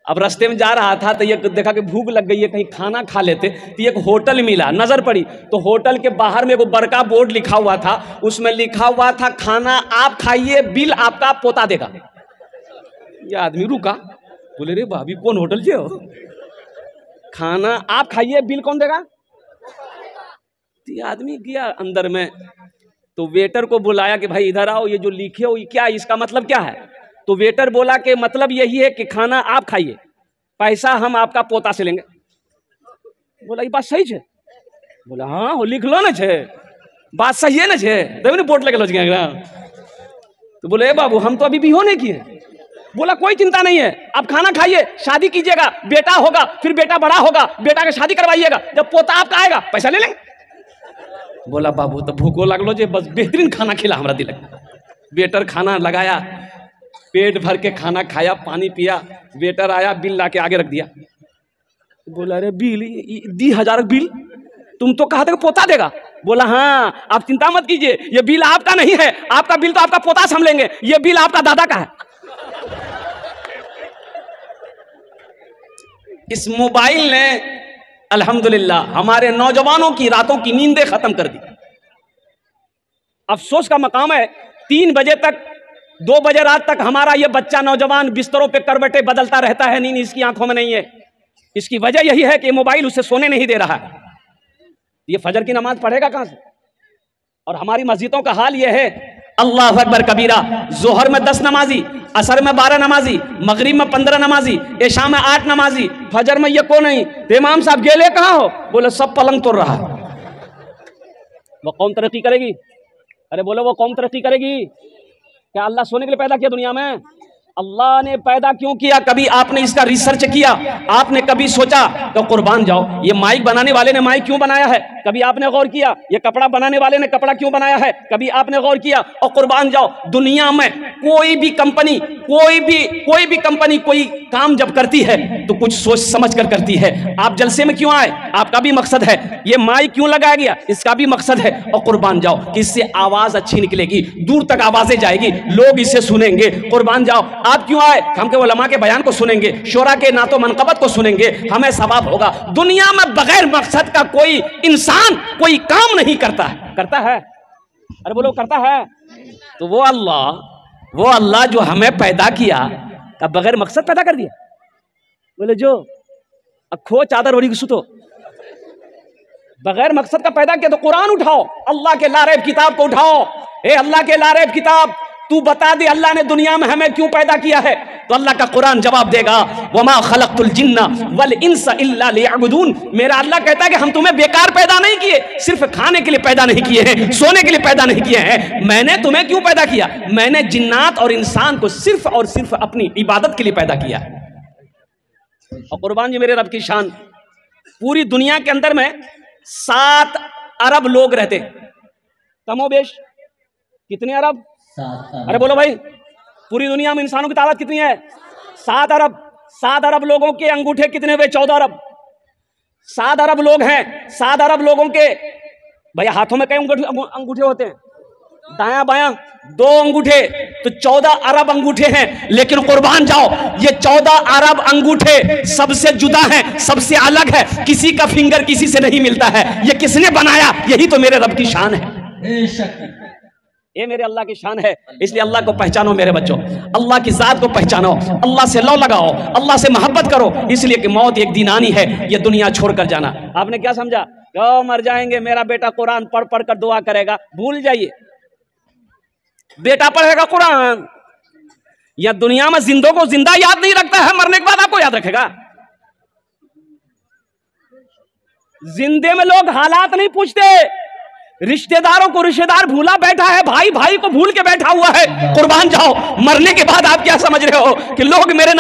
अब रास्ते में जा रहा था तो ये देखा कि भूख लग गई है, कहीं खाना खा लेते। तो एक होटल मिला, नजर पड़ी तो होटल के बाहर में एक बड़का बोर्ड लिखा हुआ था, उसमें लिखा हुआ था खाना आप खाइए, बिल आपका पोता देगा। ये आदमी रुका, बोले रे भाभी कौन होटल से हो, खाना आप खाइए बिल कौन देगा। तो ये आदमी गया अंदर में, तो वेटर को बुलाया कि भाई इधर आओ, ये जो लिखे हो ये क्या, इसका मतलब क्या है। तो वेटर बोला कि मतलब यही है कि खाना आप खाइए, पैसा हम आपका पोता से लेंगे। बोला ये बात सही है। बोला हाँ हो लिख लो ना छे, बात सही है ना छे, तभी बोर्ड लगे गया। तो बोले बाबू हम तो अभी भी हो नहीं किए। बोला कोई चिंता नहीं है, आप खाना खाइए, शादी कीजिएगा, बेटा होगा, फिर बेटा बड़ा होगा, बेटा का शादी करवाइएगा, जब पोता आपका आएगा पैसा ले लेंगे। बोला बाबू तो भूखो लगलो जे, बस बेहतरीन खाना खिला हमरा दिल। वेटर खाना लगाया, पेट भर के खाना खाया, पानी पिया, वेटर आया बिल ला के आगे रख दिया। बोला अरे बिल 10,000 बिल, तुम तो कहा था पोता देगा। बोला हाँ आप चिंता मत कीजिए, ये बिल आपका नहीं है, आपका बिल तो आपका पोता से हम लेंगे, ये बिल आपका दादा का है। इस मोबाइल ने अल्हम्दुलिल्लाह हमारे नौजवानों की रातों की नींदें खत्म कर दी। अफसोस का मकाम है 3 बजे तक, 2 बजे रात तक हमारा ये बच्चा नौजवान बिस्तरों पे करवटें बदलता रहता है, नींद इसकी आंखों में नहीं है। इसकी वजह यही है कि मोबाइल उसे सोने नहीं दे रहा है। ये फजर की नमाज पढ़ेगा कहां से। और हमारी मस्जिदों का हाल यह है, अल्लाह अकबर कबीरा, जोहर में 10 नमाजी, असर में 12 नमाजी, मगरिब में 15 नमाजी, इशा में 8 नमाजी, फजर में ये को नहीं। तो इमाम साहब गेले कहाँ हो। बोले सब पलंग तोड़ रहा। वो कौम तरक्की करेगी। अरे बोलो वो कौम तरक्की करेगी क्या। अल्लाह सोने के लिए पैदा किया दुनिया में। अल्लाह ने पैदा क्यों किया, कभी आपने इसका रिसर्च किया, आपने कभी सोचा। तो कुर्बान जाओ, ये माइक बनाने वाले ने माइक क्यों बनाया है, कभी आपने गौर किया। ये कपड़ा बनाने वाले ने कपड़ा क्यों बनाया है, कभी आपने गौर किया। और कुर्बान जाओ, दुनिया में कोई भी कंपनी कोई काम जब करती है तो कुछ सोच समझ कर करती है। आप जलसे में क्यों आए, आपका भी मकसद है। ये माइक क्यों लगाया गया, इसका भी मकसद है। और कुर्बान जाओ, इससे आवाज अच्छी निकलेगी, दूर तक आवाजें जाएगी, लोग इसे सुनेंगे। कुर्बान जाओ, आप क्यों आए, हम के उलमा के बयान को सुनेंगे, शोरा के नातो मनकबत को सुनेंगे, हमें सवाब होगा। दुनिया में बगैर मकसद का कोई इंसान कोई काम नहीं करता है। करता है, अरे बोलो करता है। तो वो अल्लाह जो हमें पैदा किया, का बगैर मकसद पैदा कर दिया। बोले जो अखो चादर ओढ़ी सुतो, बगैर मकसद का पैदा किया। तो कुरान उठाओ, अल्लाह के लारेब किताब को उठाओ। ए अल्लाह के लारेब किताब, तू बता दे अल्लाह ने दुनिया में हमें क्यों पैदा किया है। तो अल्लाह का कुरान जवाब देगा, वमा खलक़तुल जिन्ना वल इंसा इल्ला लियअबुदून। मेरा अल्लाह कहता है कि हम तुम्हें बेकार पैदा नहीं किए, सिर्फ खाने के लिए पैदा नहीं किए हैं, सोने के लिए पैदा नहीं किए हैं। मैंने तुम्हें क्यों पैदा किया, मैंने जिन्नात और इंसान को सिर्फ और सिर्फ अपनी इबादत के लिए पैदा किया है। और कुर्बान जी मेरे रब की शान, पूरी दुनिया के अंदर में 7 अरब लोग रहते, कमोबेश। कितने अरब, अरे बोलो भाई, पूरी दुनिया में इंसानों की तादाद कितनी है, 7 अरब। 7 अरब लोगों के अंगूठे कितने हुए, 14 अरब। 7 अरब लोग हैं, 7 अरब लोगों के भैया हाथों में कई अंगूठे होते हैं, दायां बायां 2 अंगूठे, तो 14 अरब अंगूठे हैं। लेकिन कुर्बान जाओ, ये 14 अरब अंगूठे सबसे जुदा हैं, सबसे अलग है, किसी का फिंगर किसी से नहीं मिलता है। ये किसने बनाया, यही तो मेरे रब की शान है। ये मेरे अल्लाह की शान है। इसलिए अल्लाह को पहचानो मेरे बच्चों, अल्लाह की जात को पहचानो, अल्लाह से लौ लगाओ, अल्लाह से मोहब्बत करो। इसलिए कि मौत एक दिन आनी है, ये दुनिया छोड़कर जाना। आपने क्या समझा, क्यों मर जाएंगे, मेरा बेटा कुरान पढ़ पढ़ कर दुआ करेगा। भूल जाइए, बेटा पढ़ेगा कुरान, या दुनिया में जिंदों को जिंदा याद नहीं रखता है, मरने के बाद आपको याद रखेगा। जिंदे में लोग हालात नहीं पूछते, रिश्तेदारों को रिश्तेदार भूला बैठा है, भाई भाई को भूल के बैठा हुआ है। कुर्बान जाओ, मरने के बाद आप क्या समझ रहे हो कि लोग मेरे